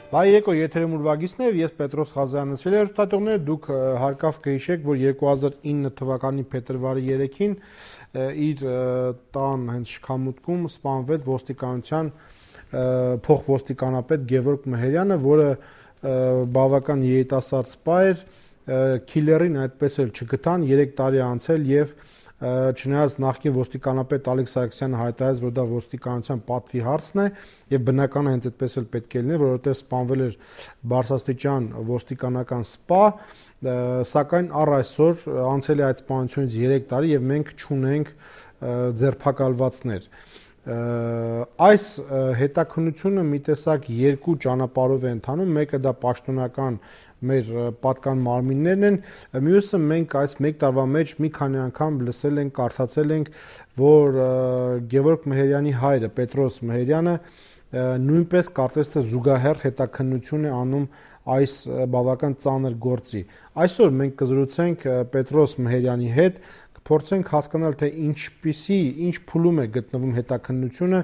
Բարեկո եթերում ուրվագիցն է, ես Պետրոս Ղազարյանն եմ։ Հերոստատողներ, դուք հարկավ կհիշեք, որ 2009 թվականի փետրվարի 3-ին իր տան հենց շքամուտքում սպանվեց ոստիկանության փոխոստիկանապետ Գևորգ Մեհերյանը, որը բավական երիտասարդ սպա էր, քիլերին այդպես էլ չգտան, 3 տարի անցել եւ չնայած նախկին ոստիկանապետ Ալեքս Սարգսյանը հայտարարեց, որ դա ոստիկանության պատվի հարցն է եւ բնական է հենց այդպես էլ պետք է լինի, որովհետեւ սպանվել էր բարձրաստիճան ոստիկանական սպա, սակայն առ այսօր անցել է այդ սպանությունից 3 տարի եւ մենք չունենք ձերբակալվածներ։ Այս հետաքննությունը մի տեսակ երկու ճանապարհով է ընթանում, մեկը դա պաշտոնական մեր պատկան մարմիններն են, մյուսը մենք այս 1 տարվա մեջ մի քանի անգամ լսել ենք, կարդացել ենք, որ Գևորգ Մեհերյանի հայրը Պետրոս Մեհերյանը նույնպես կարծես թե զուգահեռ հետաքննություն է անում այս բավական ծանր գործի։ Այսօր մենք կզրուցենք Պետրոս Մեհերյանի հետ, փորձենք հասկանալ, թե ինչ փուլում է գտնվում հետաքննությունը,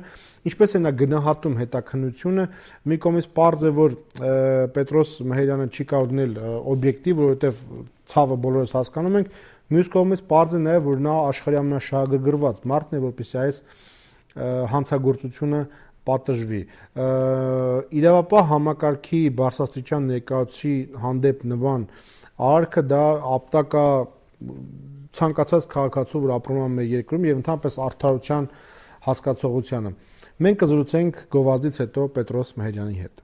ինչպես է նա գնահատում հետաքննությունը։ Մի կողմից պարզ է, որ Պետրոս Մեհերյանը չի կարող լինել օբյեկտիվ, որովհետև ցավը բոլորս հասկանում ենք, մյուս կողմից պարզ է նաև, որ նա աշխարհի ամենաշահագրգռված մարդն է, որպեսզի այս հանցագործությունը պատժվի։ Իրավապահ համակարգի բարձրաստիճան ներկայացուցիչ հանդեպ նման արարքը դա ապտակա ցանկացած քաղաքացու, որ ապրում է մեր երկրում եւ ընդհանրապես արդարության հասկացողությանը։ Մենք կզրուցենք գովազդից հետո Պետրոս Մեհերյանի հետ։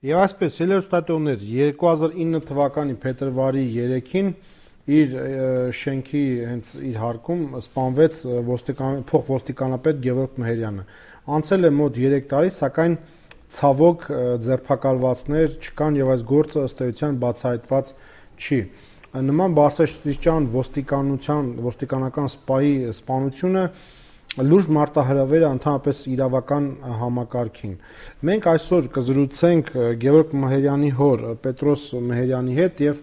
Եվ այսպես, հերոստատողներ, 2009 թվականի փետրվարի 3-ին իր շենքի հենց իր հարկում սպանվեց փոխոստիկանապետ Գևորգ Մեհերյանը։ Անցել է մոտ 3 տարի, սակայն ցավոք ձերբակալվածներ չկան եւ այս գործը ըստ էության բացահայտված չի։ Նման բարձրաստիճան ոստիկանական սպայի սպանությունը լուրջ մարտահրավեր է ընդհանրապես իրավական համակարգին։ Մենք այսօր կզրուցենք Գևորգ Մեհերյանի հոր Պետրոս Մեհերյանի հետ եւ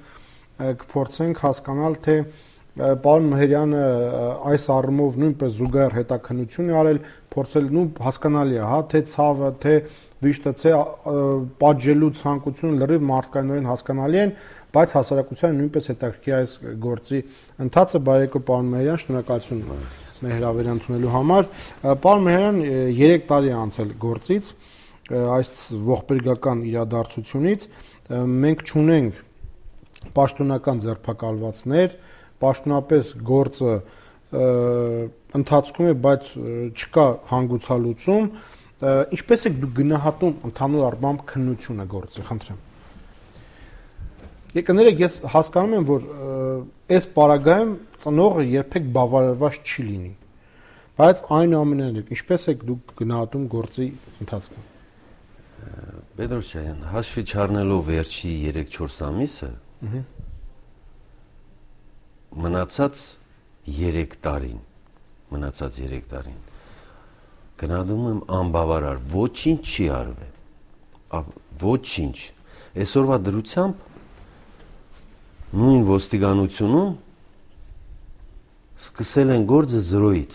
կփորձենք հասկանալ, թե պարոն Մեհերյանը այս առումով նույնպես զուգահեռ հետաքննություն է արել, փորձել հասկանալի է, հա, թե ցավը, թե վիշտը, թե պատժելու ցանկությունը լրիվ մարդկայնորեն հասկանալի են, բայց հասարակությանը նույնպես հետաքրքիր այս գործի ընթացը։ Բարեկո պարոն Մեհերյան, շնորհակալություն մեր հրավերը ընդունելու համար։ Պարոն Մեհերյան, 3 տարի է անցել գործից, այս ողբերգական իրադարձությունից, մենք չունենք պաշտոնական ձերբակալվածներ, պաշտոնապես գործը ընթացքում է, բայց չկա հանգուցալուծում։ Ինչպես եք դուք գնահատում ընդհանուր առմամբ քննությունը գործի, խնդրեմ։ Եկներեք, ես հասկանում եմ, որ այս պարագայում ծնողը երբեք բավարարված չի լինի, բայց այնուամենայնիվ ինչպես եք դուք գնահատում գործի ընթացքը։ Պետրոս ջան, հաշվի չառնելով վերջի 3-4 ամիսը, մնացած 3 տարին գնահատում եմ անբավարար, ոչինչ չի արվել, ոչինչ։ Այսօրվա դրությամբ նույն ոստիկանությունում սկսել են գործը 0-ից։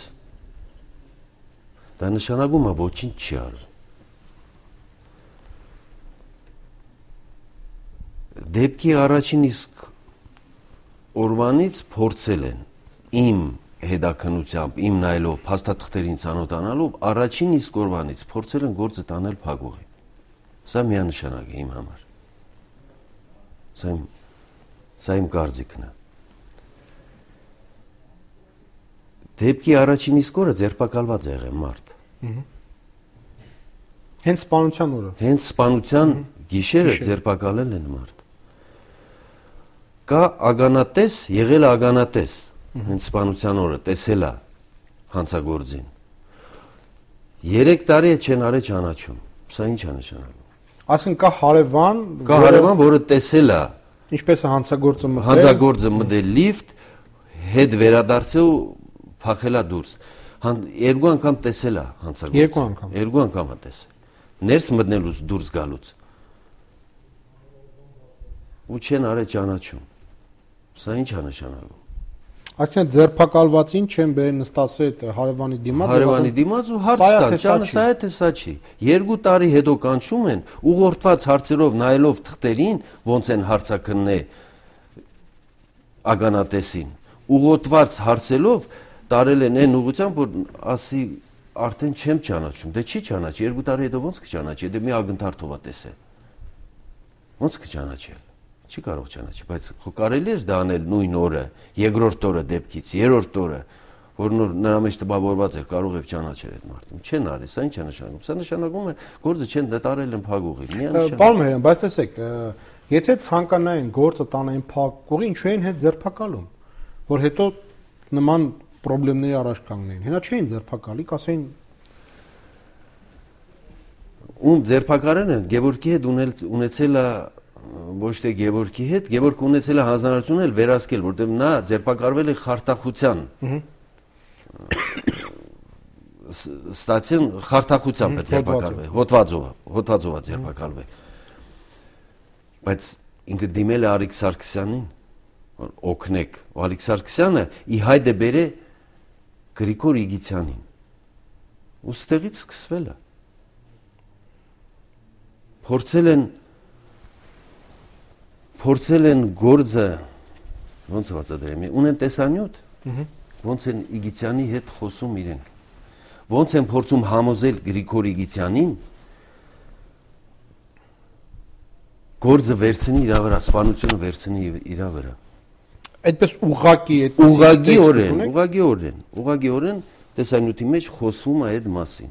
Դա նշանակում է ոչինչ չի արվել։ Դեպքի առաջին իսկ օրվանից փորձել են իմ հետաքննությամբ, իմ նայելով, փաստաթղթերին ծանոթանալով, առաջին իսկ օրվանից փորձել են գործը տանել փակուղի։ Սա միանշանակ է իմ համար։ Սա իմ կարծիքն է։ Դեպքի առաջին իսկ օրը ձերբակալված է եղել մարդ։ Հենց սպանության օրը։ Հենց սպանության գիշերը ձերբակալել են մարդ։ Կա ագանատես, եղել է ագանատես, հենց սպանության օրը տեսել է հանցագործին։ 3 տարի է չեն արել ճանաչում։ Սա ինչ է նշանակում։ Այսինքն կա հարևան, որը տեսել է ինչպես է հանցագործը մտել լիֆտ, հետ վերադարձել ու փախել է դուրս։ 2 անգամ տեսել է հանցագործը։ 2 անգամ է տեսել։ Ներս մտնելուց դուրս գալուց։ Ու չեն արել ճանաչում։ Սա ինչ է նշանակում։ Այսինքն ձերբակալվածին չեն բերել նստասի այդ հարևանի դիմաց։ Հարևանի դիմաց ու հարց տան, ճանը սա է թե սա չի։ 2 տարի հետո կանչում են, ուղղորդված հարցերով նայելով թղթերին, ոնց են հարցաքննե ագանատեսին։ Ուղղորդված հարցելով տարել են այն ուղղությամբ, որ ասի արդեն չեմ ճանաչում։ Դե չի ճանաչի, 2 տարի հետո ոնց կճանաչի, դե մի ագնթարթով է տեսել։ Ոնց կճանաչել։ Չի կարող ճանաչի, բայց կարելի է դա անել նույն օրը, երկրորդ օրը դեպքից, երրորդ օրը, որ նրա մեջ տպավորված էր, կարող է ճանաչել այդ մարդուն։ Չեն արել, սա ինչ է նշանակում։ Սա նշանակում է գործը չեն դատարել են փակուղի։ Պարոն Մերյան, բայց տեսեք, եթե ցանկանային գործը տանային փակուղի, ինչու են հետ ձերբակալում, որ հետո նման խնդիրների առաջ կանգնեին։ Հենա չէին ձերբակալի, կասեին ում ձերբակալեն են Գևորգի հետ ունեցել է ոչ թե Գևորգի հետ, Գևորգը ունեցել է հանձնարարություն էլ վերահսկել, որտեղ նա ձերբակալվել է խարտախության։ Ստացին խարտախությամբ է ձերբակալվել, հոդվածով է ձերբակալվել։ Բայց ինքը դիմել է Արիկ Սարգսյանին, որ օգնեք, Արիկ Սարգսյանը ի հայտ է բերե Գրիգոր Իգիթյանին։ Ու ստեղից սկսվել է։ Փորձել են գործը ոնց բացատրեմ, ունեն տեսանյութ, ոնց են Իգիթյանի հետ խոսում իրենք, ոնց են փորձում համոզել Գրիգոր Իգիթյանին գործը վերցնի իր վրա, սպանությունը վերցնի իր վրա։ Այդպես ուղղակիորեն տեսանյութի մեջ խոսվում է այդ մասին։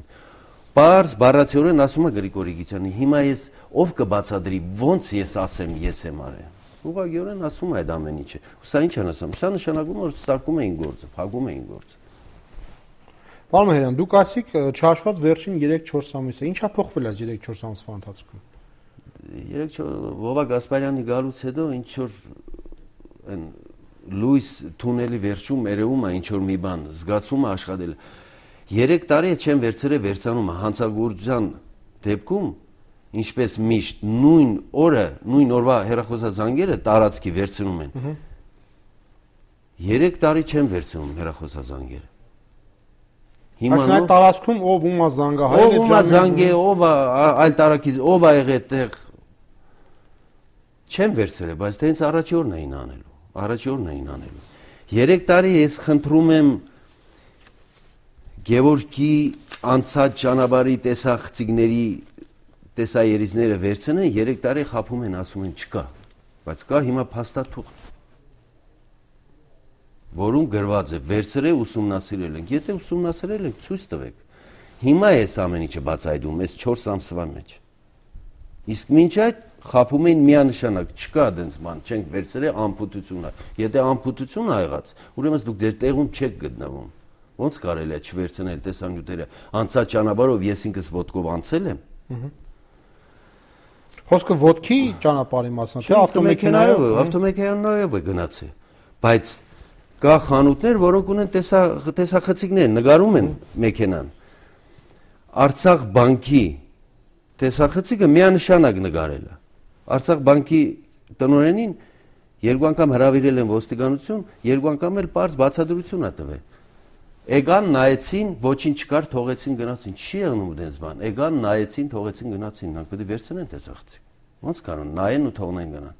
Պարզ բառացիորեն ասում է Գրիգոր Իգիթյանի, հիմա ես ով կբացատրի, ոնց ես ասեմ, ես եմ արել։ Ուղղակիորեն ասում է այդ ամեն ինչը։ Սա ինչ է ասում։ Սա նշանակում է, որ ստարկում էին գործը, փակում էին գործը։ Պարոն Մերյան, դուք ասիք չհաշված վերջին 3-4 ամիսը, ի՞նչ է փոխվել այս 3-4 ամսվա ընթացքում։ 3-4 Վովա Գասպարյանի գալուց հետո ինչ որ այն լույս թունելի վերջում երևում է ինչ որ մի բան, զգացում է աշխատել։ 3 տարի է չեն վերցրել վերցանումը հանցագործության դեպքում, ինչպես միշտ նույն օրվա հեռախոսազանգերը տարածքի վերցնում են։ 3 տարի չեն վերցնում հեռախոսազանգերը։ Հիմա տարածքում ով ում է զանգահարել, ով ում է զանգե, ով է այլ տարակից, ով է եղել այդտեղ չեն վերցրել, բայց դենց առաջորդն էին անելու։ 3 տարի ես խնդրում եմ Գևորգի անցած ճանապարհի տեսախցիկների տեսաերիզները վերցնեն, 3 տարի խափում են, ասում են չկա, բայց կա հիմա փաստաթուղթ, որում գրված է վերցրել ուսումնասիրել ենք, եթե ուսումնասիրել ենք ցույց տվեք։ Հիմա էս ամեն ինչը բացայդում, այս 4 ամսվա մեջ։ Իսկ մինչ այդ խափում են միանշանակ, չկա դենց բան, չենք վերցրել անփութությունը։ Եթե անփութություն ա եղած, ուրեմն դուք ձեր տեղում չեք գտնվում։ Ոնց կարելի է չվերցնել տեսանյութերը, անցած ճանապարհով ես ինքս ոտքով անցել եմ։ Խոսքը ոտքի ճանապարհի մասն է, ավտոմեքենայով է գնացել, բայց կա խանութներ, որոնք ունեն տեսախցիկներ, նկարում են մեքենան։ Արցախ բանկի տեսախցիկը միանշանակ նկարել է։ Արցախ բանկի տնօրենին 2 անգամ հրավիրել են ոստիկանություն, 2 անգամ էլ պարզ բացատրություն է տվել։ Եկան նայեցին, ոչինչ չկար, թողեցին գնացին։ Չի եղնում դենց բան։ Եկան նայեցին, թողեցին գնացին, նրանք պետք է վերցնեն տեսախցիկ։ Ոնց կարող նայեն ու թողնեն գնան։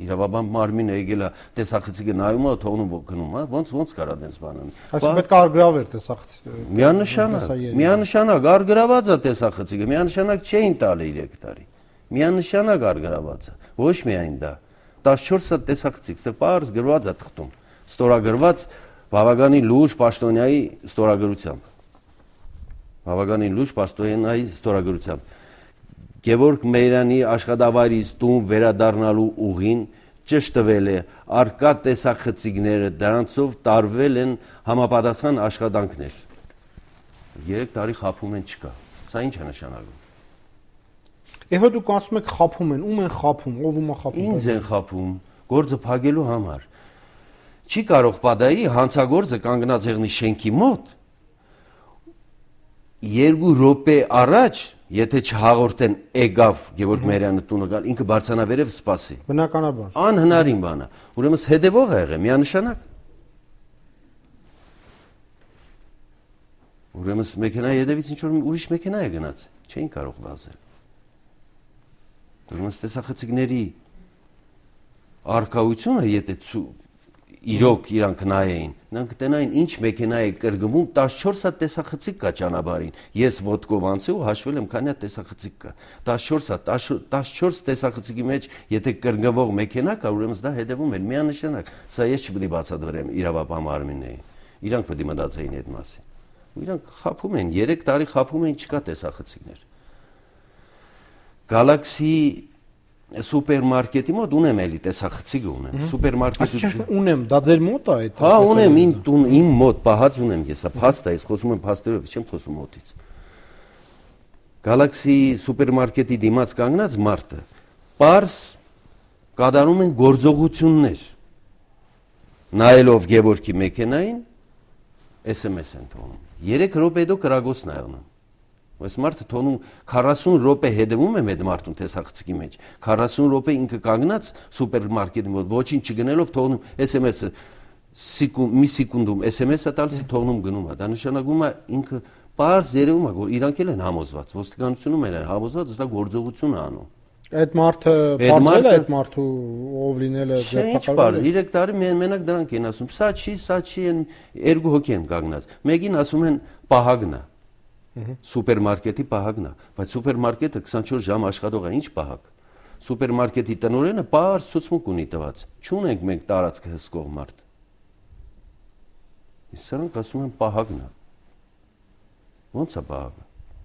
Իրավաբան մարմինը եկել է տեսախցիկը նայում է, թողնում գնում է, ոնց կարա դենց բան անի։ Այսինքն պետք է արգրավեր տեսախցիկը։ Միանշանակ արգրաված է տեսախցիկը, միանշանակ չէին տալի 3 տարի։ Միանշանակ արգրաված է, ոչ միայն դա։ 14 տեսախցիկ, սա պարզ գրված է թղթում, ստորագրված բավականին լուրջ պաշտոնյայի ստորագրությամբ։ Գևորգ Մերյանի աշխատավայրից տուն վերադառնալու ուղին ճշտվել է, արկա տեսախցիկները դրանցով տարվել են համապատասխան աշխատանքներ։ 3 տարի խափում են չկա։ Սա ինչ է նշանակում։ Եթե դուք ասում եք խափում են, ում են խափում, ով ում է խափում։ Ինձ են խափում, գործը փակելու համար։ Չի կարող պատահի հանցագործը կանգնած եղնի շենքի մոտ 2 րոպե առաջ, եթե չհաղորդեն եկավ Գևորգ Մերյանը տունը գալ, ինքը բարձրանավերև սպասի։ Բնականաբար։ Անհնարին բան է։ Ուրեմն հետևող է եղել միանշանակ։ Ուրեմն մեքենայի հետևից ինչ որ ուրիշ մեքենա է գնաց, չէին կարող վազել։ Ուրեմն տեսախցիկների արկայությունը, եթե իրոք իրանք նայեին, նրանք կտենային ինչ մեքենա է կրկնվում, 14 հատ տեսախցիկ կա ճանապարհին։ Ես ոտքով անցի ու հաշվել եմ, քանի հատ տեսախցիկ կա։ 14 տեսախցիկի մեջ, եթե կրկնվող մեքենա կա, ուրեմն դա հետևում էր միանշանակ։ Սա ես չպետք է բացատրեմ իրավապահ մարմիններին։ Իրանք պետք է մտածեին այդ մասին։ Ու իրանք խափում են, 3 տարի խափում են, չկա տեսախցիկներ։ Galaxy սուպերմարկետի մոտ ունեմ էլի տեսախցիկը ունեմ։ Սուպերմարկետի ունեմ, դա ձեր մոտ է այդ։ Հա, ունեմ, իմ մոտ պահած ունեմ ես, փաստ է, ես խոսում եմ փաստերով, չեմ խոսում մոտից։ Galaxy սուպերմարկետի դիմաց կանգնած մարդը պարզ կատարում են գործողություններ։ Նայելով Գևորգի մեքենային SMS են թողնում։ 3 րոպե հետո կրակոցն է անում։ Այս մարդը թողնում 40 րոպե հետևում եմ այդ մարդուն տեսախցիկի մեջ 40 րոպե ինքը կանգնած սուպերմարկետի մոտ ոչինչ չգնելով թողնում SMS-ը մի սեկունդում SMS-ը տալիս թողնում գնում է դա նշանակում է ինքը պարզ երևում է որ իրանք էլ են համոզված ոստիկանությունում են համոզված դա գործողություն է անում այդ մարդը բարձել է այդ մարդու ով լինել է ձերբակալվել 3 տարի մենակ դրանք են ասում սա չի են երկու հոգի են կանգնած մեկին ասում են պահագն է Սուպերմարկետի պահակն է, բայց սուպերմարկետը 24 ժամ աշխատող է, ինչ պահակ։ Սուպերմարկետի տնօրենը պարզ ցուցմուկ ունի տված։ Չունենք մենք տարածքը հսկող մարդ։ Իսկ սրանք ասում են պահակն է։ Ոնց է պահակը։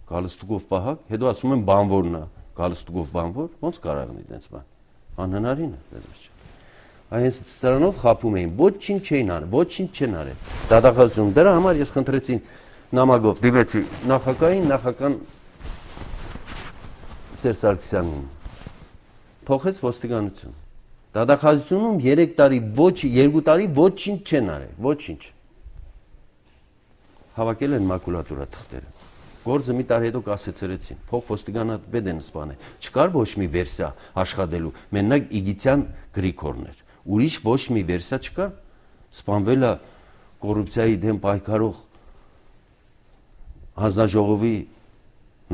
Գալստուկով պահակ, հետո ասում են բանվորն է, գալստուկով բանվոր, ոնց կարող լինի այդպես բան։ Անհնարին է, դեռ չէ։ Այս ստրանով խափում էին, ոչինչ չէին արել, ոչինչ չեն արել։ Դատախազություն դրա համար ես խնդրեցին նամակով դիմեցի նախական Սերժ Սարգսյանին փոխեց ոստիկանություն դատախազությունում 3 տարի 2 տարի ոչինչ չեն արել ոչինչ հավաքել են մակուլատուրա թղթերը գործը մի տարի հետո կասեցրեցին փոխ ոստիկանապետ են սպանել չկար ոչ մի վերսիա աշխատելու մենակ Իգիթյան Գրիգորն էր ուրիշ ոչ մի վերսիա չկար սպանվել է կոռուպցիայի դեմ պայքարող հանձնաժողովի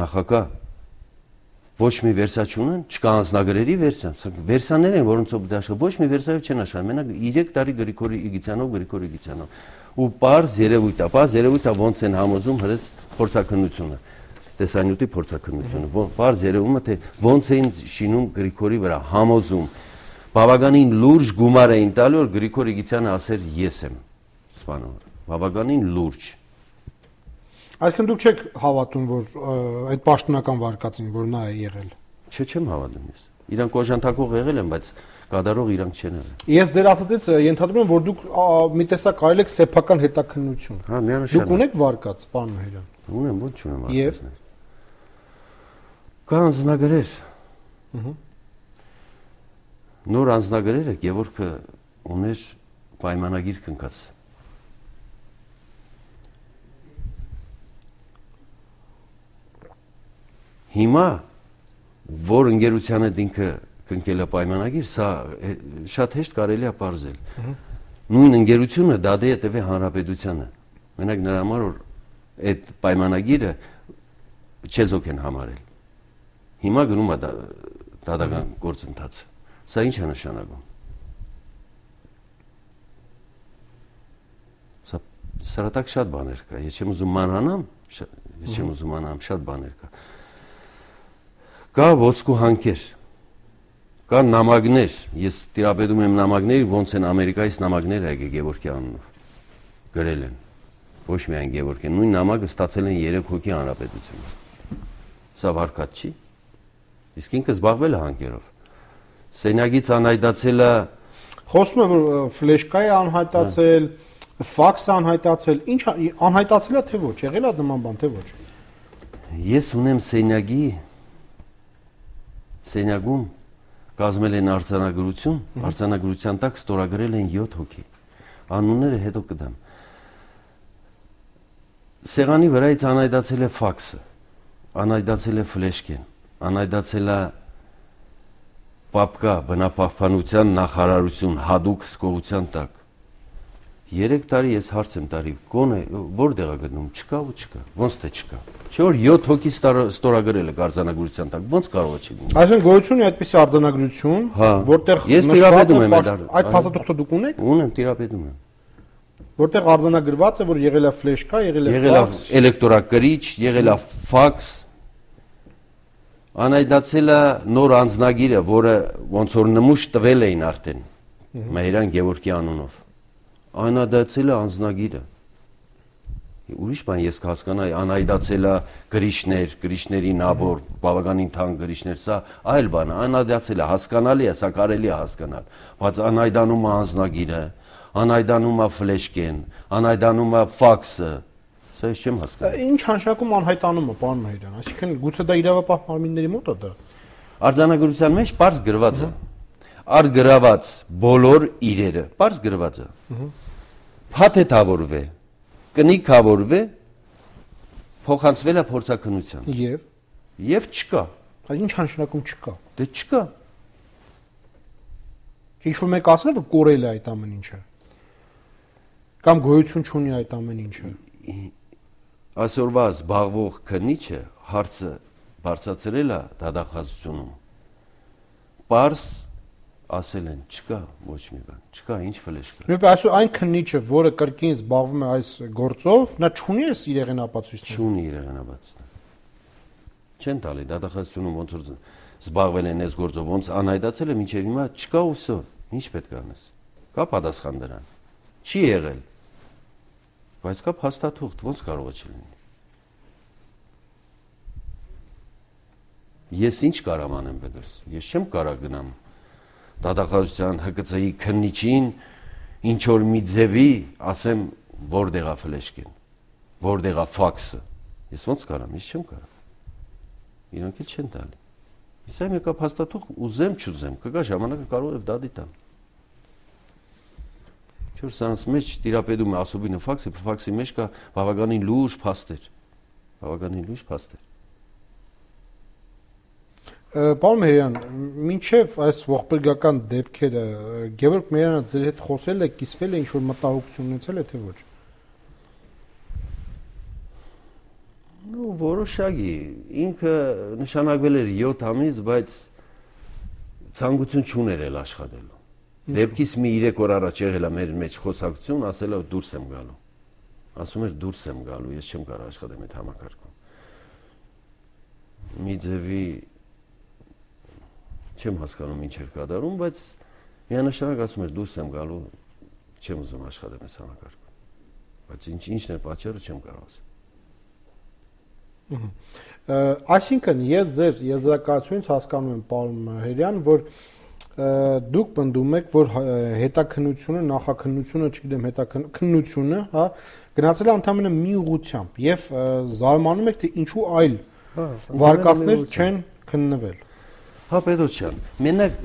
նախագահ ոչ մի վերսիա չունեն, չկա անձնագրերի վերսիան, վերսիաներ են, որոնցով պետք է աշխատեն, ոչ մի վերսիայով չեն աշխատում, մենակ 3 տարի Գրիգոր Իգիթյանով ու պարզ երևույթ է, ոնց են համոզում հրես փորձաքննությունը, տեսանյութի փորձաքննությունը, պարզ երևում է, թե ոնց էին շինում Գրիգորի վրա, համոզում, բավականին լուրջ գումար էին տալու, որ Գրիգոր Իգիթյանը ասեր ես եմ սպանում, բավականին լուրջ Այսինքն դուք չեք հավատում, որ այդ պաշտոնական վարկածին, որ նա է եղել։ Չեմ հավատում ես։ Իրանք օժանդակող եղել են, բայց կատարող իրանք չեն եղել։ Ես ձեր ասածից ենթադրում եմ, որ դուք մի տեսակ կարել եք սեփական հետաքննություն։ Հա, միանշանակ։ Դուք ունեք վարկած, պարոն Մհերյան։ Ունեմ, ոչ չունեմ վարկածներ։ Կա անձնագրեր։ Նոր անձնագրերը Գևորգը ուներ պայմանագիր կնքած։ Հիմա որ ընկերությանը ինքը կնքել է պայմանագիր, սա շատ հեշտ կարելի է պարզել։ Նույն ընկերությունը դադի է տվել հանրապետությանը։ Մենակ նրա համար որ այդ պայմանագիրը չեզոք են համարել։ Հիմա գնում է դատական գործընթացը։ Սա ինչ է նշանակում։ Սա սրատակ շատ բաներ կա։ Ես չեմ ուզում մանրանամ, շատ բաներ կա։ Կա ոսկու հանքեր, կա նամակներ, ես տիրապետում եմ նամակների, ոնց են Ամերիկայից նամակներ եկել Գևորգի անունով, գրել են, ոչ միայն Գևորգի, նույն նամակը ստացել են 3 հոգի հանրապետությունը, սա վարկած չի, իսկ ինքը զբաղվել է հանքերով, սենյակից անհայտացել է, խոսում եմ, որ ֆլեշկա է անհայտացել, ֆաքս է անհայտացել, ինչ անհայտացել է թե ոչ, եղել է նման բան թե ոչ։ Ես ունեմ Սենյակում կազմել են արձանագրություն, արձանագրության տակ ստորագրել են 7 հոգի, անունները հետո կդամ։ Սեղանի վրայից անհայտացել է ֆաքսը, անհայտացել է ֆլեշկեն, անհայտացել է պապկա բնապահպանության նախարարություն հadoop հսկողության տակ։ 3 տարի ես հարց եմ տարի, գոնե որտեղ է գտնում, չկա ու չկա, ոնց թե չկա։ Չէ որ 7 հոգի ստորագրել է արձանագրության տակ, ոնց կարող է չլինի։ Այսինքն գոյություն է այդպիսի արձանագրություն, որտեղ ես տիրապետում եմ այդ փաստաթուղթը դուք ունեք։ Ունեմ, տիրապետում եմ։ Որտեղ արձանագրված է, որ եղել է ֆլեշկա, եղել է ֆաքս, էլեկտրակրիչ, եղել է ֆաքս։ Անայդացել է նոր անձնագիրը, որը ոնց որ նմուշ տվել էին արդեն Մեհրան Գևորգի անունով։ Անայդացել է անձնագիրը։ Ուրիշ բան ես կհասկանայի, անայդացել է գրիչներ, գրիչների նաբոր, բավականին թանկ գրիչներ, սա այլ բան է, անայդացել է, հասկանալի է, սա կարելի է հասկանալ, բայց անայդանում է անձնագիրը, անայդանում է ֆլեշկեն, անայդանում է ֆաքսը, սա ես չեմ հասկանում։ Ինչ անշանակում անհայտանում է, պարոն Մեհրան, այսինքն գուցե դա իրավապահ մարմինների մոտ է դա։ Արձանագրության մեջ բարձ գրված է, արգրաված բոլոր իրերը, բարձ գրված է։ Փաթեթավորվե, կնիկավորվե, փոխանցվել է փորձաքննության։ Եվ չկա։ Ինչ անշանակում չկա։ Դե չկա։ Ինչ-որ մեկ ասել է, որ կորել է այդ ամեն ինչը։ Կամ գոյություն չունի այդ ամեն ինչը։ Այսօրվա զբաղվող քննիչը հարցը բարձրացրել է դատախազությունում։ Պարզ ասել են, չկա ոչ մի բան, չկա ինչ ֆլեշկա։ Նույնպես այսօր այն քննիչը, որը կրկին զբաղվում է այս գործով, նա չունի այս իրեղեն ապացույցներ։ Չունի իրեղեն ապացույցներ։ Չեն տալի դատախազությունում ոնց որ զբաղվել են այս գործով, ոնց անհայտացել է մինչև հիմա չկա ու վсё, ինչ պետք է անես։ Կա պատասխան դրան։ Չի եղել։ Բայց կա փաստաթուղթ, ոնց կարող է չլինի։ Ես ինչ կարամ անեմ բերս։ Ես չեմ կարող գնամ դատախազության ՀԿՑ-ի քննիչին ինչ որ մի ձևի ասեմ որտեղ է ֆլեշկեն, որտեղ է ֆաքսը։ Ես ոնց կարամ, ես չեմ կարող։ Իրանք էլ չեն տալի։ Ես այ մեկը փաստաթուղթ ուզեմ չուզեմ, կգա ժամանակը կարող է դատի տամ։ Չէ՞ սրանց մեջ տիրապետում է ասոբինը ֆաքսի մեջ կա բավականին լուրջ փաստեր։ Բավականին լուրջ փաստեր։ Պարոն Մեհրան, մինչև այս ողբերգական դեպքերը Գևորգ Մեհրանը ձեր հետ խոսել է, կիսվել է, ինչ-որ մտահոգություն ունեցել է, թե ոչ։ Ну, որոշակի, ինքը նշանակվել էր 7 ամիս, բայց ցանկություն չուներ էլ աշխատելու։ Դեպքից մի 3 օր առաջ եղել է մեր մեջ խոսակցություն, ասել է դուրս եմ գալու։ Ասում էր դուրս եմ գալու, ես չեմ կարող աշխատեմ այդ համակարգում։ Մի ձևի չեմ հասկանում ինչ էր կատարում, բայց միանշանակ ասում էր դուրս եմ գալու, չեմ ուզում աշխատեմ այս համակարգում։ Բայց ինչն է պատճառը չեմ կարող ասել։ Այսինքն ես ձեր եզրակացությունից հասկանում եմ, պարոն Մեհրան, որ դուք պնդում եք, որ հետաքննությունը, նախաքննությունը, չգիտեմ, հետաքննությունը, հա, գնացել է ընդամենը մի ուղղությամբ եւ զարմանում եք, թե ինչու այլ վարկածներ չեն քննվել։ Հա, Պետրոսյան, մենակ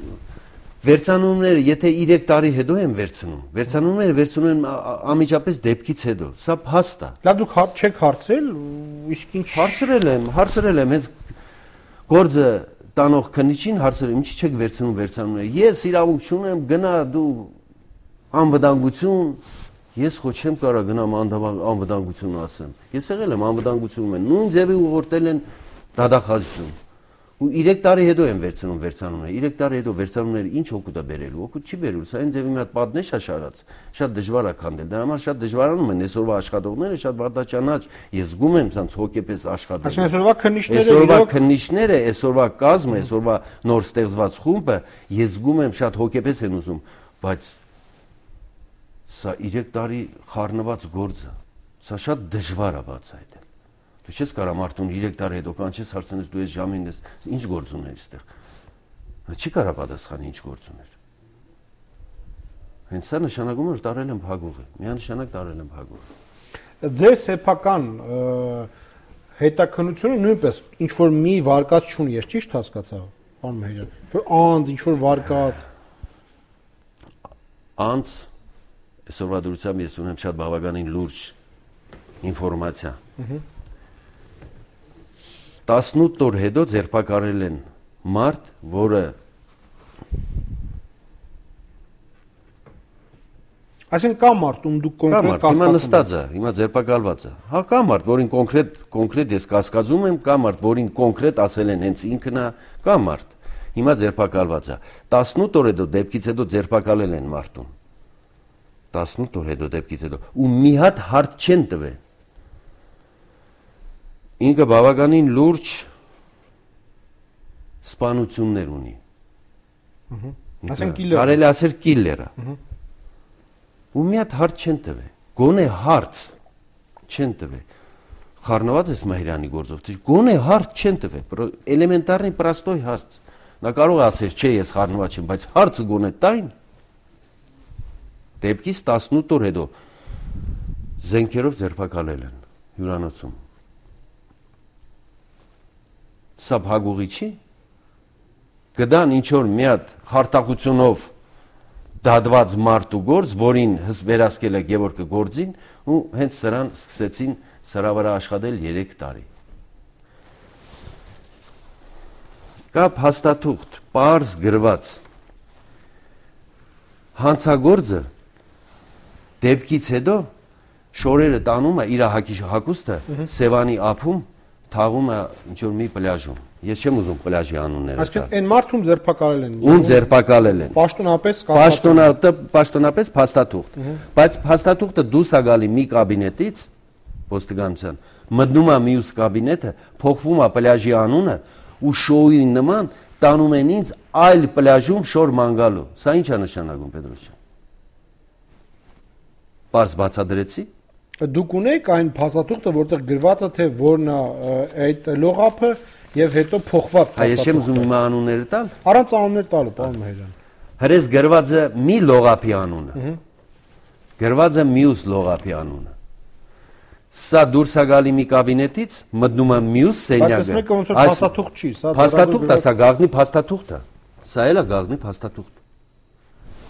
վերցանումները, եթե 3 տարի հետո են վերցնում, վերցանումները վերցնում են անմիջապես դեպքից հետո։ Սա փաստ է։ Լավ, դուք չեք հարցրել, իսկ ինչ հարցրել եմ, հենց գործը տանող քննիչին հարցրել եմ, ինչի չեք վերցնում վերցանումները։ Ես իրավունք չունեմ, գնա դու անվտանգություն, ես խո չեմ կարող գնամ անվտանգություն ասեմ։ Ես եղել եմ անվտանգությունում են, նույն ձևի ուղղորդել են դատախազություն։ Ու 3 տարի հետո են վերցնում վերցանումները։ 3 տարի հետո վերցանումները ինչ օգուտ է բերելու։ Օգուտ չի բերելու, սա այն ձևի մի հատ պատնեշ է շարած։ Շատ դժվար է քանդել։ Դրա համար շատ դժվարանում են այսօրվա աշխատողները, շատ վարդաճանաչ, ես զգում եմ ցանց հոգեպես աշխատել։ Այսօրվա քննիչները, այսօրվա կազմը, այսօրվա նոր ստեղծված խումբը, ես զգում եմ շատ հոգեպես են ուզում, բայց սա 3 տարի խառնված գործ է։ Սա շատ դժվար է բացահայտել։ Դու չես կարող մարդուն 3 տարի հետո կանչես հարցնես դու այս ժամին ես ինչ գործ ուներ այստեղ։ Նա չի կարող պատասխանի ինչ գործ ուներ։ Հենց սա նշանակում է որ տարել եմ փակուղի, միանշանակ տարել եմ փակուղի։ Ձեր սեփական հետաքննությունը նույնպես ինչ որ մի վարկած չունի, ես ճիշտ հասկացա, պարոն Մեհրան։ Որ անձ ինչ որ վարկած անձ այսօրվա դրությամբ ես ունեմ շատ բավականին լուրջ ինֆորմացիա։ 18 օր հետո ձերբակալել են մարդ, որը Այսինքն կա մարդ, ում դուք կոնկրետ կասկածում եք։ Հիմա նստած է, հիմա ձերբակալված է։ Հա կա մարդ, որին կոնկրետ ես կասկածում եմ, կա մարդ, որին կոնկրետ ասել են հենց ինքն է, կա մարդ։ Հիմա ձերբակալված է։ 18 օր հետո դեպքից հետո ձերբակալել են մարդուն։ 18 օր հետո դեպքից հետո ու մի հատ հարց չեն տվել։ Ինքը բավականին լուրջ սպանություններ ունի։ Ասենք կիլեր։ Կարելի ասել կիլեր է։ Ու մի հատ հարց չեն տվել։ Գոնե հարց չեն տվել։ Խառնված ես Մահիրյանի գործով, թե գոնե հարց չեն տվել, էլեմենտարնի պրաստոյ հարց։ Նա կարող է ասել, չէ, ես խառնված չեմ, բայց հարցը գոնե տայն։ Դեպքից 18 օր հետո զենքերով ձերբակալել են հյուրանոցում։ Սա փագուղի չի։ Գդան ինչ որ մի հատ խարտախությունով դադված մարդ ու գործ, որին վերահսկել է Գևորգը գործին, ու հենց սրան սկսեցին սրա վրա աշխատել 3 տարի։ Կա փաստաթուղթ, պարզ գրված։ Հանցագործը դեպքից հետո շորերը տանում է իր հագուստը Սևանի ափում, թաղում է ինչ որ մի պլաժում։ Ես չեմ ուզում պլաժի անունները տալ։ Այսինքն այն մարդում ձերբակալել են։ Ում ձերբակալել են։ Պաշտոնապես փաստաթուղթ։ Բայց փաստաթուղթը դուրս է գալի մի կաբինետից ոստիկանության, մտնում է մյուս կաբինետը, փոխվում է պլաժի անունը ու շոուի նման տանում են ինձ այլ պլաժում շոր մանգալու։ Սա ինչ է նշանակում, Պետրոս ջան։ Պարզ բացադրեցի։ Դուք ունեք այն փաստաթուղթը, որտեղ գրված է թե որն է այդ լողափը եւ հետո փոխված փաստաթուղթը։ Ես չեմ ուզում իմ անունները տալ։ Առանց անուններ տալու, պարոն Մահիրյան։ Հրես գրված է մի լողափի անունը։ Գրված է մյուս լողափի անունը։ Սա դուրս է գալի մի կաբինետից, մտնում է մյուս սենյակը։ Բայց մեկը ոնց որ փաստաթուղթ չի, սա փաստաթուղթ է, սա գաղտնի փաստաթուղթ է։ Սա էլ է գաղտնի փաստաթուղթ։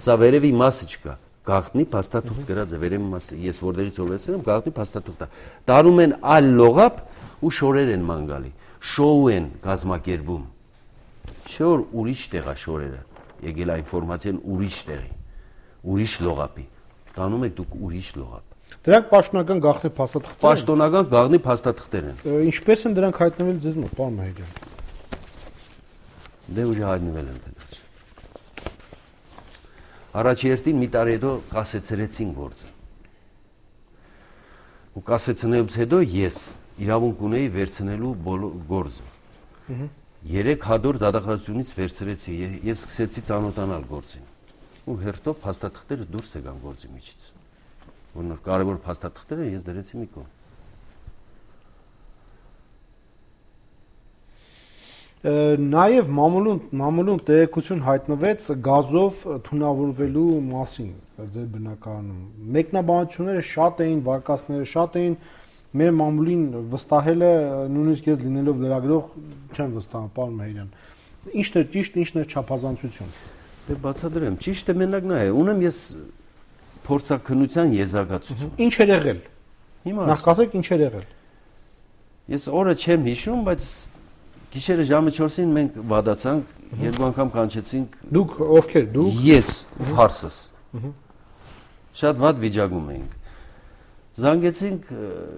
Սա վերևի մասը չկա։ Գաղտնի փաստաթուղթ գրած է վերևի մասը։ Ես որտեղից ողեցել եմ, գաղտնի փաստաթուղթ է։ Դարում են այլ լողափ ու շորեր են մանգալի։ Շոու են կազմակերպում։ Չէ որ ուրիշ տեղ է շորերը։ Եկել է ինֆորմացիան ուրիշ տեղի, ուրիշ լողափի։ Տանում եք դուք ուրիշ լողափ։ Դրանք պաշտոնական գաղտնի փաստաթղթեր են։ Պաշտոնական գաղտնի փաստաթղթեր են։ Ինչպես են դրանք հայտնվել ձեզ մոտ, պարոն Մահիրյան։ Դե ուժը հայտնվել են դրանք։ Առաջերտին մի տարի հետո կասեցրեցին գործը։ Ու կասեցնելուց հետո ես իրավունք ունեի վերցնելու գործը։ 3 հատոր դատախազությունից վերցրեցի եւ սկսեցի ծանոթանալ գործին։ Ու հերթով փաստաթղթերը դուրս եկան գործի միջից։ Որ կարևոր փաստաթղթերը ես դրեցի մի կողմ։ Նաև մամուլում տեղեկություն հայտնվեց գազով թունավորվելու մասին ձեր բնակարանում։ Մեկնաբանությունները շատ էին, վարկածները շատ էին, մեր մամուլին վստահելը նույնիսկ ես լինելով լրագրող չեմ վստահում, պարոն Մահիրյան։ Ինչն է ճիշտ, ինչն է չափազանցություն։ Դե բացատրեմ, ճիշտը մենակ նա է։ Ունեմ ես փորձաքննության եզրակացություն։ Ինչ էր եղել։ Հիմա նախ ասեք ինչ էր եղել։ Ես օրը չեմ հիշում, բայց գիշերը ժամը 4-ին մենք վադացանք, 2 անգամ կանչեցինք։ Դուք ովքեր, դուք։ Ես, Ֆարսս։ Շատ վատ վիճակում էինք։ Զանգեցինք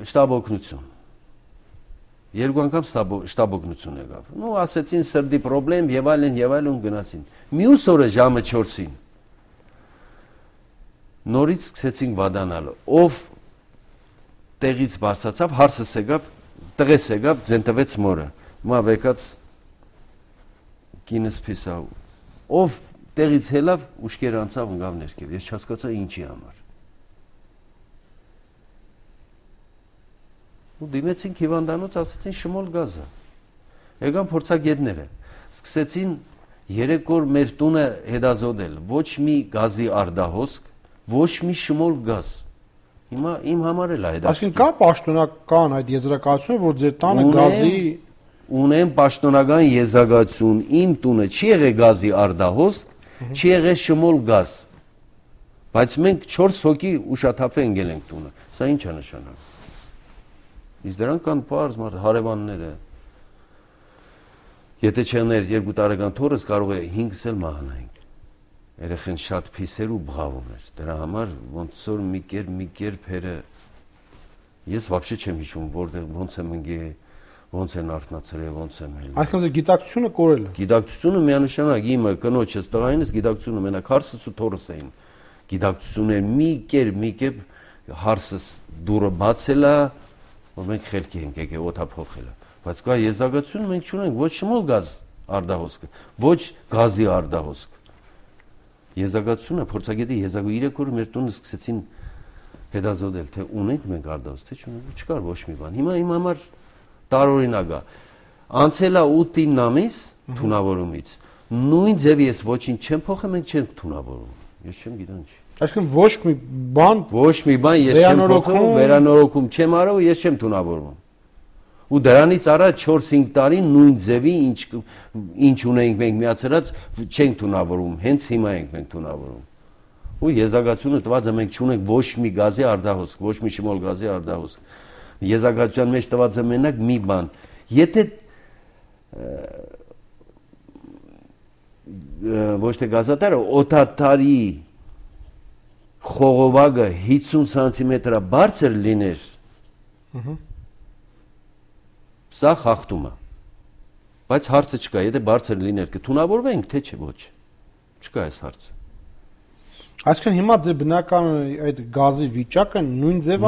շտաբ օգնություն։ 2 անգամ շտաբ օգնություն եկավ։ Ну, ասեցին սրտի խնդրեմ եւ այլն գնացին։ Մյուս օրը ժամը 4-ին նորից սկսեցինք վադանալ։ Ով տեղից բարձրացավ, հարսս եկավ, տղես եկավ, ձենտվեց մորը։ Մա վեկած կինս փիսա։ Ով տեղից հելավ, ուշքեր անցավ ընկավ ներքև։ Ես չհասկացա ինչի համար։ Ու դիմեցինք հիվանդանոց, ասեցին շմոլ գազը։ Եկան փորձագետները, սկսեցին 3 օր մեր տունը հետազոտել, ոչ մի գազի արդահոսք, ոչ մի շմոլ գազ։ Հիմա իմ համար էլ է հետաքրքիր։ Այսինքն կա պաշտոնական այդ եզրակացությունը, որ ձեր տանը գազի ունեմ պաշտոնական եզրակացություն, իմ տունը չի եղել գազի արդահոսք, չի եղել շմոլ գազ։ Բայց մենք 4 հոգի ուշաթափ ենք տունը։ Սա ինչ է նշանակում։ Իսկ դրանք կան պարզ հարևանները։ Եթե չներ 2 տարեկան թորս կարող է 5-ս էլ մահանայինք։ Երեխեն շատ փիսեր ու բղավում էր։ Դրա համար ոնց որ մի կերպ հերը ես вообще չեմ հիշում որտեղ ոնց եմ ընկել, ոնց են արթնացրել, ոնց եմ հել։ Այսինքն գիտակցությունը կորել է։ Գիտակցությունը միանշանակ իմը կնոջս տղայինս գիտակցությունը մենակ հարսս ու թորս էին։ Գիտակցությունը մի կերպ հարսս դուրը բացել է, որ մենք խելքի ենք եկել օդա փոխել է։ Բայց կա եզրակացություն մենք չունենք ոչ շմոլ գազ արդահոսքը, ոչ գազի արդահոսք։ Եզրակացությունը փորձագետի եզրակացությունը 3 օր մեր տունը սկսեցին հետազոտել, թե ունենք մենք արդահոսք, թե չունենք, չկար ոչ մի բան։ Հիմա իմ համար տարօրինակ է։ Անցել է 8-9 ամիս թունավորումից։ Նույն ձևի ես ոչինչ չեմ փոխել, մենք չենք թունավորում։ Ես չեմ գիտեմ ինչ։ Այսինքն ոչ մի բան ես չեմ փոխում, վերանորոգում չեմ արել, ես չեմ թունավորում։ Ու դրանից առաջ 4-5 տարի նույն ձևի ինչ ունենք մենք միացրած չենք թունավորում, հենց հիմա ենք մենք թունավորում։ Ու եզրակացությունը տված է մենք չունենք ոչ մի գազի արդահոսք, ոչ մի շմոլ գազի արդահոսք։ Եզրակացության մեջ տված է մենակ մի բան։ Եթե ոչ թե գազատարը օդատարի խողովակը 50 սանտիմետր բարձր լիներ, սա խախտում է։ Բայց հարցը չկա, եթե բարձր լիներ կթունավորվենք, թե չէ ոչ։ Չկա այս հարցը։ Այսինքն հիմա ձեր բնական այդ գազի վիճակը նույն ձև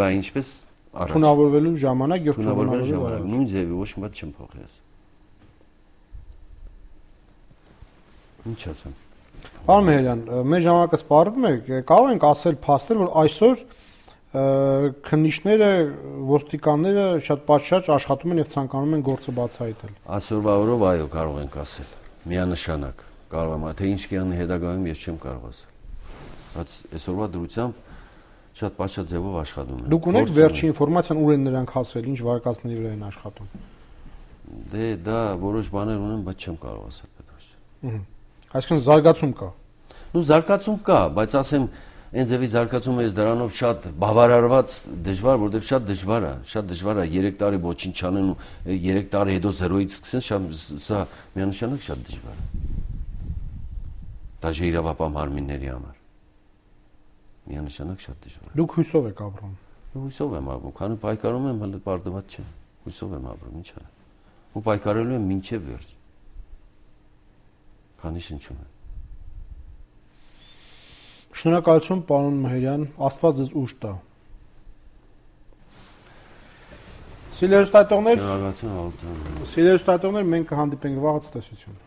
է, ինչպես առաջ։ Թունավորվելու ժամանակ եւ թունավորվելու ժամանակ նույն ձևի ոչ մի բան չեմ փոխել։ Ինչ ասեմ։ Պարոն Մեհերյան, մեր ժամանակը սպառվում է, կարող ենք ասել փաստեր, որ այսօր քննիչները, ոստիկանները շատ պատշաճ աշխատում են եւ ցանկանում են գործը բացահայտել։ Այսօրվա օրով այո, կարող ենք ասել։ Միանշանակ կարող եմ, թե ինչ կանի հետագայում ես չեմ կարող ասել։ Բայց այսօրվա դրությամբ շատ պատշաճ ձևով աշխատում են։ Դուք ունեք վերջի ինֆորմացիան ուր են նրանք հասել, ինչ վարկածների վրա են աշխատում։ Դե դա որոշ բաներ ունեմ, բայց չեմ կարող ասել պետք։ Այսինքն զարգացում կա։ Նու զարգացում կա, բայց ասեմ այն ձևի զարգացումը ես դրանով շատ բավարարված դժվար, որովհետև շատ դժվար է 3 տարի ոչինչ չանեն ու 3 տարի հետո 0-ից սկսեն, սա միանշանակ շատ դժվար է։ Դաժե իրավապահ մարմինների համար։ Միանշանակ շատ դժվար է։ Դուք հույսով եք ապրում։ Հույսով եմ ապրում, քանի պայքարում եմ, հələ պարտված չեմ։ Հույսով եմ ապրում, ինչ անեմ։ Ու պայքարելու եմ մինչև վերջ։ Քանի շնչում եմ։ Շնորհակալություն, պարոն Մեհերյան, Աստված ձեզ ուժ տա։ Սիրելի հեռուստատիտողներ, մենք կհանդիպենք վաղը ցտեսություն։